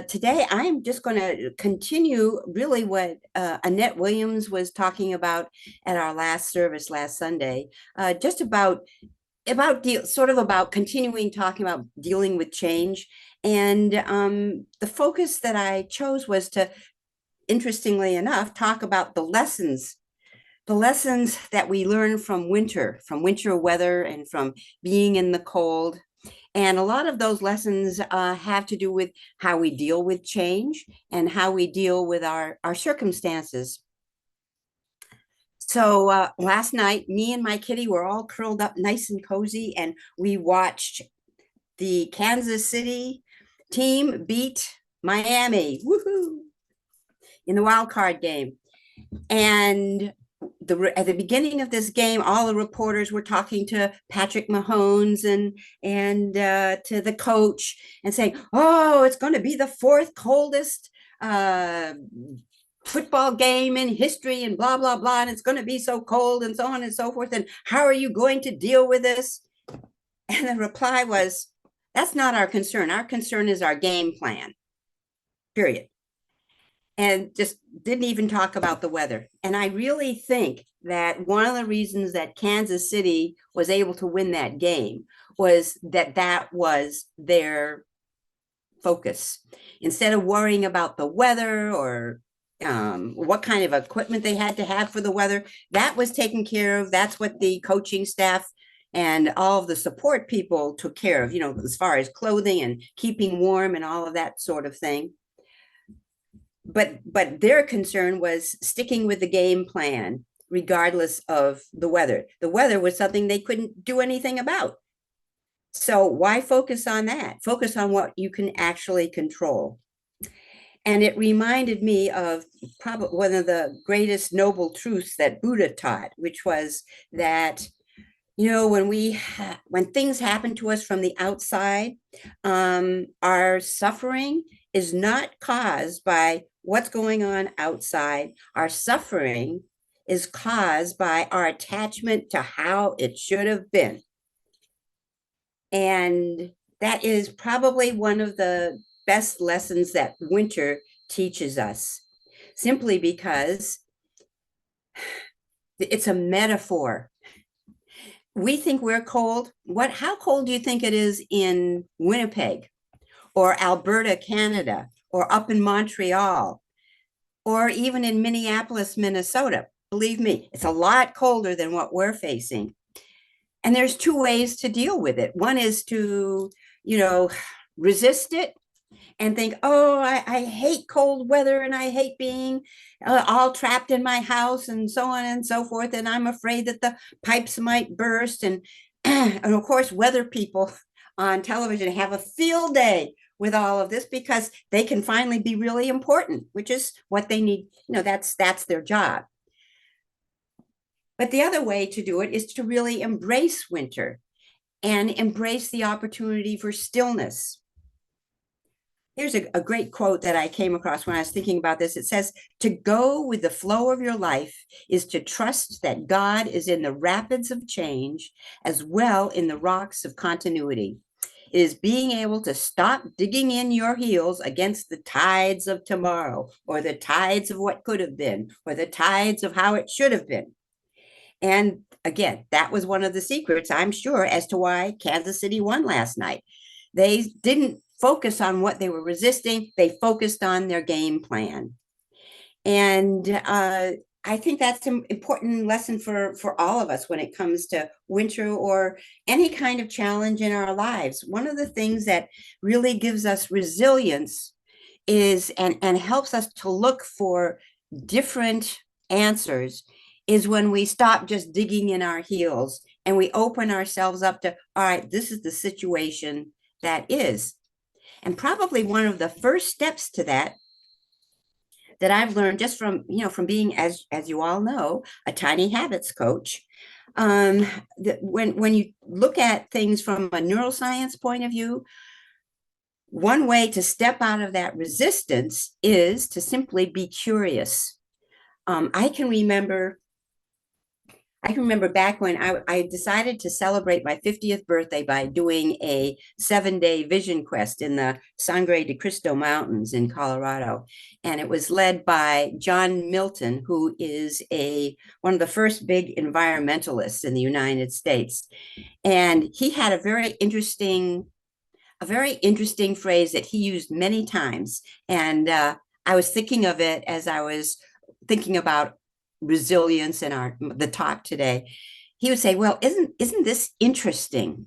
Today, I'm just going to continue really what Annette Williams was talking about at our last service last Sunday, just sort of about continuing talking about dealing with change. And the focus that I chose was to, interestingly enough, talk about the lessons that we learn from winter weather and from being in the cold. And a lot of those lessons have to do with how we deal with change and how we deal with our circumstances. So last night, me and my kitty were all curled up nice and cozy, and we watched the Kansas City team beat Miami, woohoo, in the wild card game. And at the beginning of this game, all the reporters were talking to Patrick Mahomes and to the coach and saying, "Oh, it's going to be the fourth coldest uh, football game in history, and blah blah blah, and it's going to be so cold, and so on and so forth. And how are you going to deal with this?" And the reply was, "That's not our concern. Our concern is our game plan. Period." And just didn't even talk about the weather. And I really think that one of the reasons that Kansas City was able to win that game was that was their focus. Instead of worrying about the weather or what kind of equipment they had to have for the weather, that was taken care of. That's what the coaching staff and all of the support people took care of, as far as clothing and keeping warm and all of that sort of thing. But their concern was sticking with the game plan regardless of the weather. The weather was something they couldn't do anything about. So why focus on that? Focus on what you can actually control. And it reminded me of probably one of the greatest noble truths that Buddha taught, which was that when things happen to us from the outside, our suffering is not caused by what's going on outside. Our suffering is caused by our attachment to how it should have been. And that is probably one of the best lessons that winter teaches us, simply because it's a metaphor. We think we're cold. How cold do you think it is in Winnipeg or Alberta, Canada, or up in Montreal, or even in Minneapolis, Minnesota? Believe me, it's a lot colder than what we're facing. And there's two ways to deal with it. One is to, resist it and think, "Oh, I hate cold weather and I hate being all trapped in my house and so on and so forth. And I'm afraid that the pipes might burst." And of course, weather people on television have a field day with all of this because they can finally be really important, which is what they need. That's their job. But the other way to do it is to really embrace winter and embrace the opportunity for stillness. Here's a great quote that I came across when I was thinking about this. It says, "To go with the flow of your life is to trust that God is in the rapids of change as well in the rocks of continuity. It is being able to stop digging in your heels against the tides of tomorrow, or the tides of what could have been, or the tides of how it should have been." And again, that was one of the secrets, I'm sure, as to why Kansas City won last night. They didn't focus on what they were resisting. They focused on their game plan. And I think that's an important lesson for all of us when it comes to winter or any kind of challenge in our lives. One of the things that really gives us resilience is and helps us to look for different answers is when we stop just digging in our heels and we open ourselves up to, all right, this is the situation that is. And probably one of the first steps to that I've learned just from being, as you all know, a tiny habits coach. When you look at things from a neuroscience point of view, one way to step out of that resistance is to simply be curious. I can remember I can remember back when I decided to celebrate my 50th birthday by doing a 7-day vision quest in the Sangre de Cristo Mountains in Colorado. And it was led by John Milton, who is one of the first big environmentalists in the United States. And he had a very interesting phrase that he used many times. And I was thinking of it as I was thinking about resilience in the talk today. He would say, "Well, isn't this interesting?"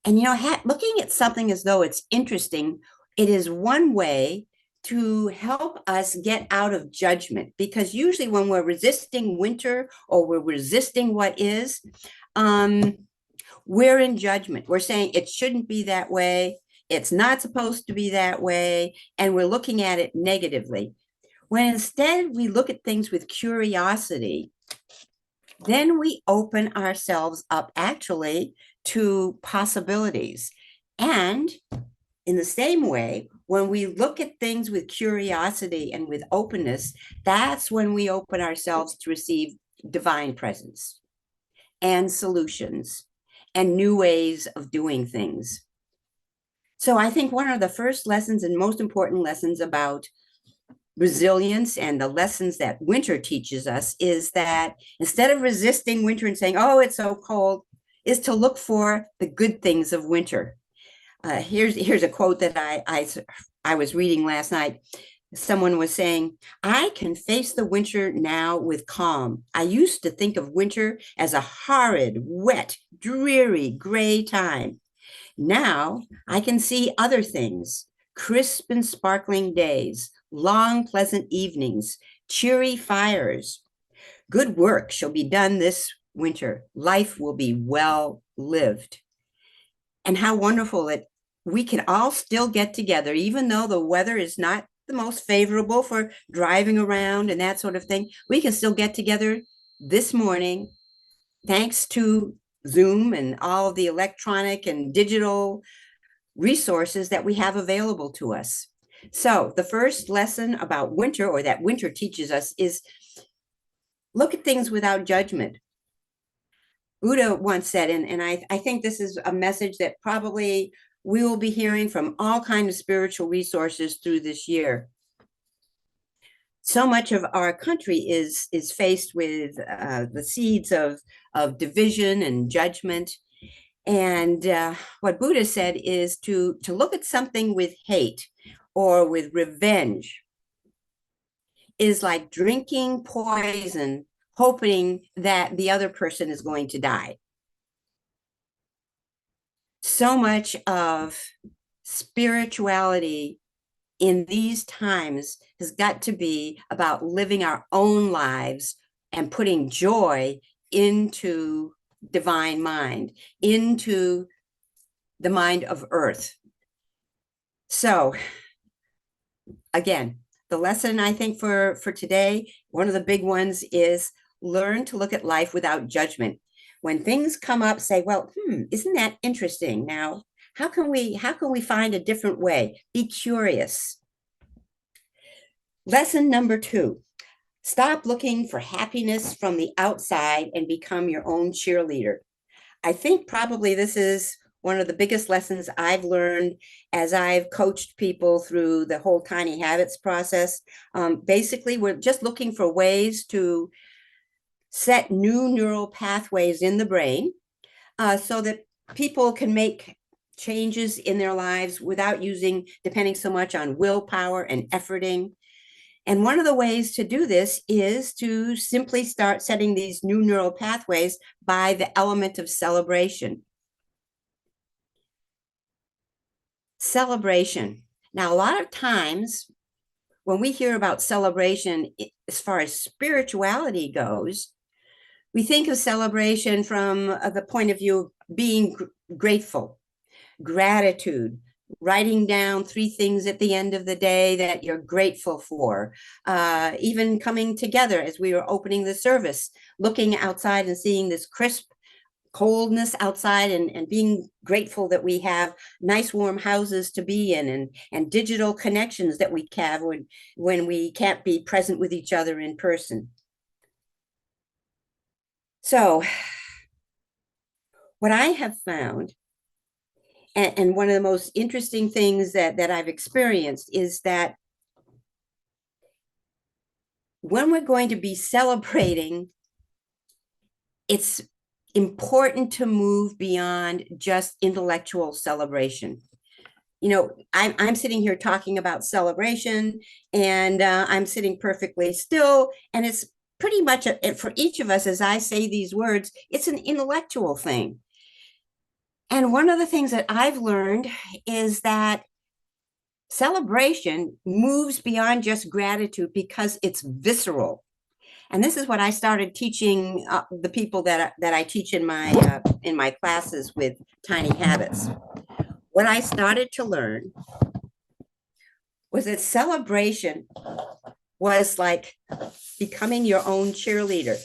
And looking at something as though it's interesting, it is one way to help us get out of judgment. Because usually, when we're resisting winter or we're resisting what is, um, we're in judgment. We're saying it shouldn't be that way. It's not supposed to be that way. And we're looking at it negatively. When instead we look at things with curiosity, then we open ourselves up actually to possibilities. And in the same way, when we look at things with curiosity and with openness, that's when we open ourselves to receive divine presence and solutions and new ways of doing things. So I think one of the first lessons and most important lessons about resilience and the lessons that winter teaches us is that instead of resisting winter and saying, "Oh, it's so cold," is to look for the good things of winter. Here's a quote that I was reading last night. Someone was saying, "I can face the winter now with calm. I used to think of winter as a horrid, wet, dreary, gray time. Now I can see other things, crisp and sparkling days, long, pleasant evenings, cheery fires. Good work shall be done this winter. Life will be well lived." And how wonderful that we can all still get together, even though the weather is not the most favorable for driving around and that sort of thing. We can still get together this morning, thanks to Zoom and all the electronic and digital resources that we have available to us. So the first lesson about winter, or that winter teaches us, is look at things without judgment. Buddha once said, and I think this is a message that probably we will be hearing from all kinds of spiritual resources through this year. So much of our country is faced with the seeds of division and judgment. And what Buddha said is to look at something with hate or with revenge is like drinking poison, hoping that the other person is going to die. So much of spirituality in these times has got to be about living our own lives and putting joy into divine mind, into the mind of earth. So again, the lesson I think for today, one of the big ones is learn to look at life without judgment. When things come up, say, "Well, isn't that interesting? Now, how can we find a different way?" Be curious. Lesson number 2, stop looking for happiness from the outside and become your own cheerleader. I think probably this is one of the biggest lessons I've learned as I've coached people through the whole Tiny Habits process. Basically, we're just looking for ways to set new neural pathways in the brain so that people can make changes in their lives without depending so much on willpower and efforting. And one of the ways to do this is to simply start setting these new neural pathways by the element of celebration. Celebration. Now, a lot of times when we hear about celebration, as far as spirituality goes, we think of celebration from the point of view of being grateful, gratitude, writing down 3 things at the end of the day that you're grateful for, even coming together as we were opening the service, looking outside and seeing this crisp coldness outside and being grateful that we have nice warm houses to be in and digital connections that we have when we can't be present with each other in person. So, what I have found, and one of the most interesting things that I've experienced, is that when we're going to be celebrating, it's important to move beyond just intellectual celebration. I'm sitting here talking about celebration, and I'm sitting perfectly still, and it's pretty much for each of us, as I say these words, it's an intellectual thing. And one of the things that I've learned is that celebration moves beyond just gratitude because it's visceral. And this is what I started teaching the people that I teach in my classes with Tiny Habits. What I started to learn was that celebration was like becoming your own cheerleader.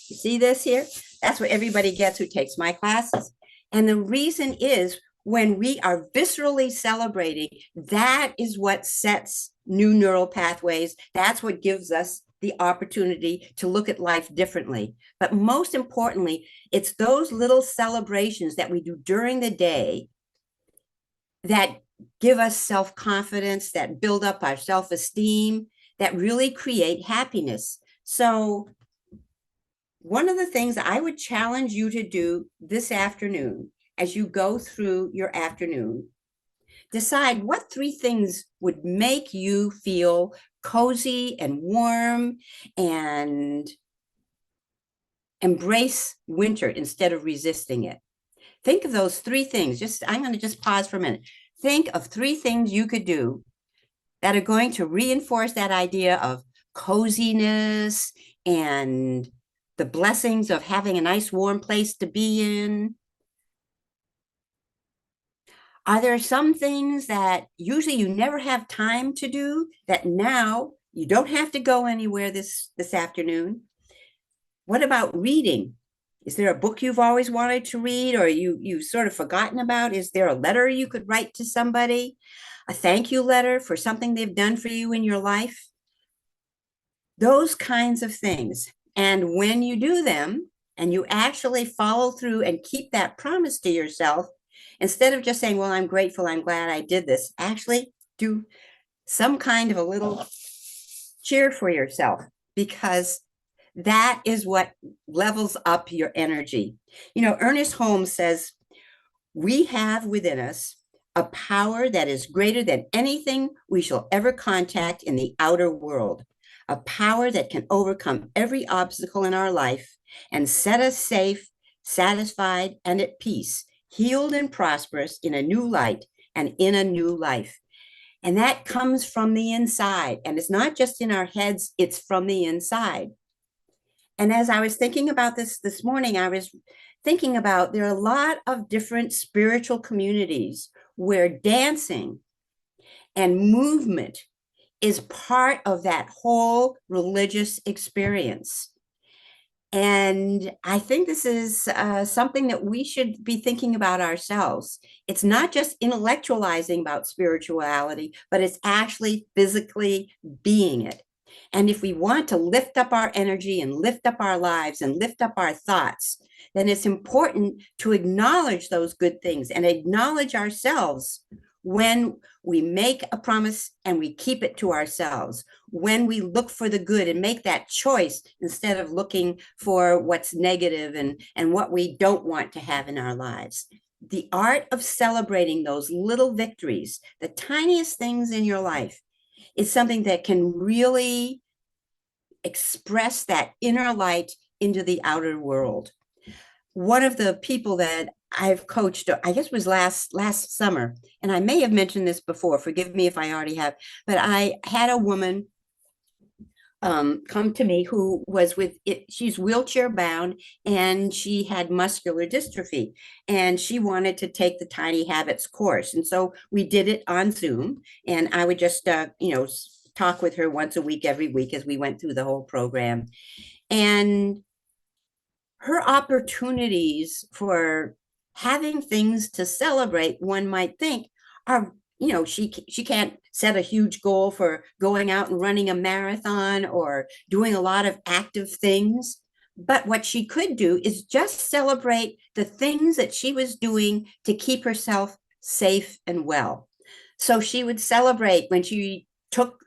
You see this here? That's what everybody gets who takes my classes. And the reason is, when we are viscerally celebrating, that is what sets new neural pathways. That's what gives us the opportunity to look at life differently. But most importantly, it's those little celebrations that we do during the day that give us self-confidence, that build up our self-esteem, that really create happiness. So one of the things I would challenge you to do this afternoon, as you go through your afternoon, decide what three things would make you feel cozy and warm and embrace winter instead of resisting it. Think of those three things. I'm going to just pause for a minute. Think of three things you could do that are going to reinforce that idea of coziness and the blessings of having a nice warm place to be in. Are there some things that usually you never have time to do that now you don't have to go anywhere this afternoon? What about reading? Is there a book you've always wanted to read, or you've sort of forgotten about? Is there a letter you could write to somebody? A thank you letter for something they've done for you in your life? Those kinds of things. And when you do them and you actually follow through and keep that promise to yourself, instead of just saying, well, I'm grateful, I'm glad I did this, actually do some kind of a little cheer for yourself, because that is what levels up your energy. Ernest Holmes says, we have within us a power that is greater than anything we shall ever contact in the outer world, a power that can overcome every obstacle in our life and set us safe, satisfied, and at peace, healed and prosperous in a new light and in a new life. And that comes from the inside. And it's not just in our heads, it's from the inside. And as I was thinking about this morning, I was thinking about there are a lot of different spiritual communities where dancing and movement is part of that whole religious experience. And I think this is something that we should be thinking about ourselves. It's not just intellectualizing about spirituality, but it's actually physically being it. And if we want to lift up our energy and lift up our lives and lift up our thoughts, then it's important to acknowledge those good things and acknowledge ourselves when we make a promise and we keep it to ourselves, when we look for the good and make that choice instead of looking for what's negative and what we don't want to have in our lives. The art of celebrating those little victories, the tiniest things in your life, is something that can really express that inner light into the outer world. One of the people that I've coached, I guess, was last summer, and I may have mentioned this before, forgive me if I already have, but I had a woman come to me who was with it. She's wheelchair bound and she had muscular dystrophy, and she wanted to take the Tiny Habits course. And so we did it on Zoom, and I would just, talk with her once a week, every week, as we went through the whole program. And her opportunities for having things to celebrate, one might think, are, she can't set a huge goal for going out and running a marathon or doing a lot of active things, But what she could do is just celebrate the things that she was doing to keep herself safe and well. So she would celebrate when she took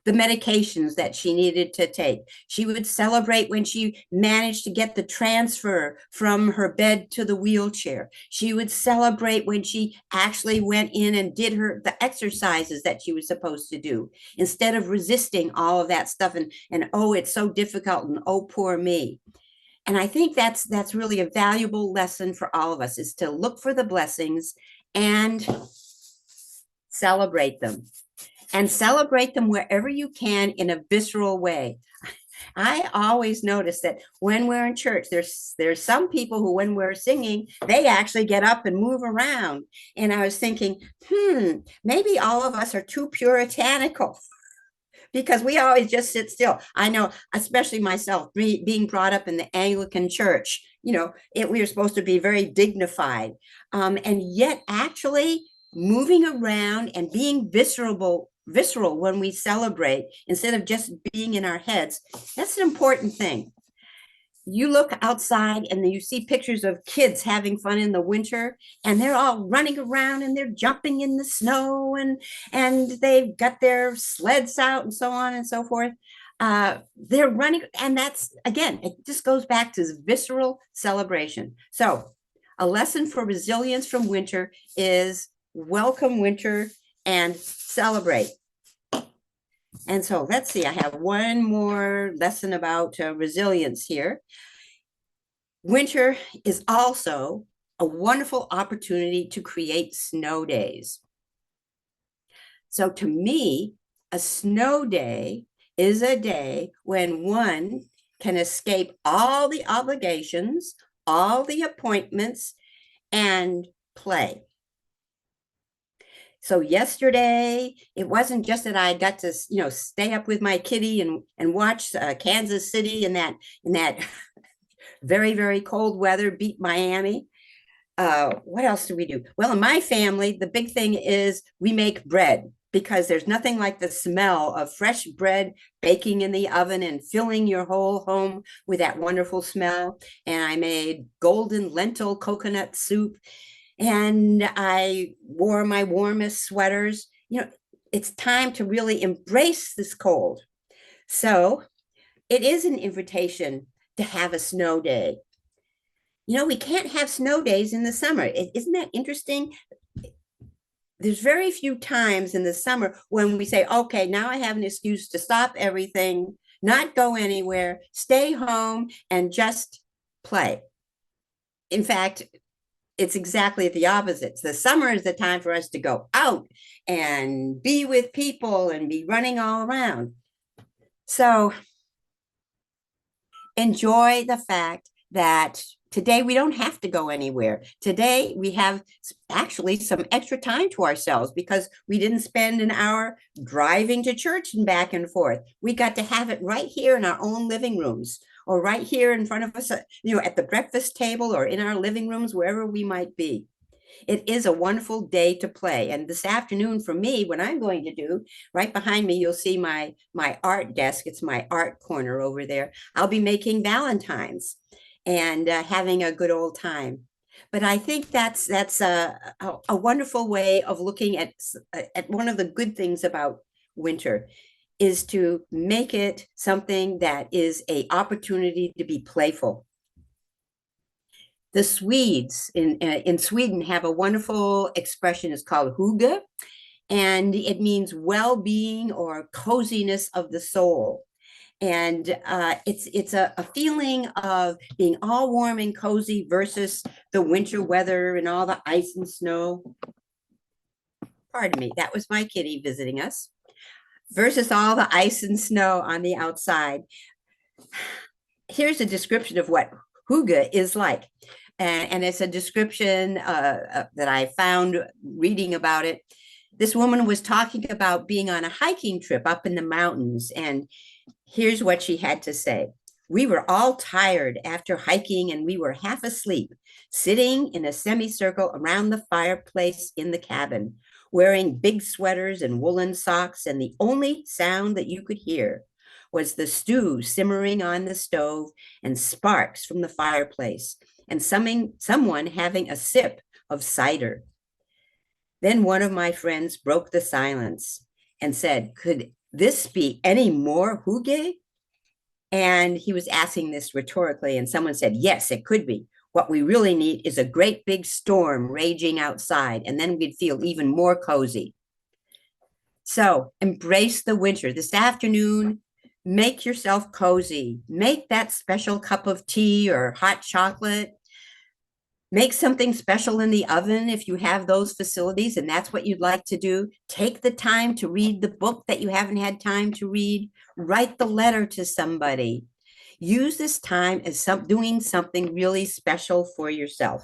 the medications that she needed to take. She would celebrate when she managed to get the transfer from her bed to the wheelchair. She would celebrate when she actually went in and did the exercises that she was supposed to do instead of resisting all of that stuff and oh, it's so difficult and oh, poor me. And I think that's really a valuable lesson for all of us is to look for the blessings and celebrate them and celebrate them wherever you can in a visceral way. I always notice that when we're in church, there's some people who, when we're singing, they actually get up and move around. And I was thinking, maybe all of us are too puritanical because we always just sit still. I know, especially myself, being brought up in the Anglican church, we were supposed to be very dignified. And yet actually moving around and being visceral when we celebrate instead of just being in our heads, that's an important thing. You look outside and you see pictures of kids having fun in the winter and they're all running around and they're jumping in the snow and they've got their sleds out and so on and so forth. They're running, and that's, again, it just goes back to visceral celebration. So a lesson for resilience from winter is welcome winter and celebrate. And so let's see, I have one more lesson about resilience here. Winter is also a wonderful opportunity to create snow days. So to me, a snow day is a day when one can escape all the obligations, all the appointments, and play. So yesterday, it wasn't just that I got to, stay up with my kitty and watch Kansas City in that very, very cold weather beat Miami. What else do we do? Well, in my family, the big thing is we make bread because there's nothing like the smell of fresh bread baking in the oven and filling your whole home with that wonderful smell. And I made golden lentil coconut soup. And I wore my warmest sweaters. It's time to really embrace this cold. So it is an invitation to have a snow day. We can't have snow days in the summer. Isn't that interesting? There's very few times in the summer when we say, okay, now I have an excuse to stop everything, not go anywhere, stay home, and just play. In fact, it's exactly the opposite. The summer is the time for us to go out and be with people and be running all around. So enjoy the fact that today we don't have to go anywhere. Today we have actually some extra time to ourselves because we didn't spend an hour driving to church and back and forth. We got to have it right here in our own living rooms, or right here in front of us, at the breakfast table or in our living rooms, wherever we might be. It is a wonderful day to play. And this afternoon for me, what I'm going to do, right behind me, you'll see my art desk. It's my art corner over there. I'll be making Valentines and having a good old time. But I think that's a wonderful way of looking at one of the good things about winter is to make it something that is an opportunity to be playful. The Swedes in Sweden have a wonderful expression. It's called hygge, and it means well-being or coziness of the soul. And it's a feeling of being all warm and cozy versus the winter weather and all the ice and snow. Pardon me, that was my kitty visiting us. Versus all the ice and snow on the outside. Here's a description of what hygge is like. And it's a description that I found reading about it. This woman was talking about being on a hiking trip up in the mountains. And here's what she had to say. We were all tired after hiking and we were half asleep, sitting in a semicircle around the fireplace in the cabin, wearing big sweaters and woolen socks, and the only sound that you could hear was the stew simmering on the stove and sparks from the fireplace, and someone having a sip of cider. Then one of my friends broke the silence and said, "Could this be any more hygge?" And he was asking this rhetorically, and someone said, "Yes, it could be. What we really need is a great big storm raging outside, and then we'd feel even more cozy." So embrace the winter. This afternoon, make yourself cozy. Make that special cup of tea or hot chocolate. Make something special in the oven if you have those facilities and that's what you'd like to do. Take the time to read the book that you haven't had time to read. Write the letter to somebody. Use this time as doing something really special for yourself.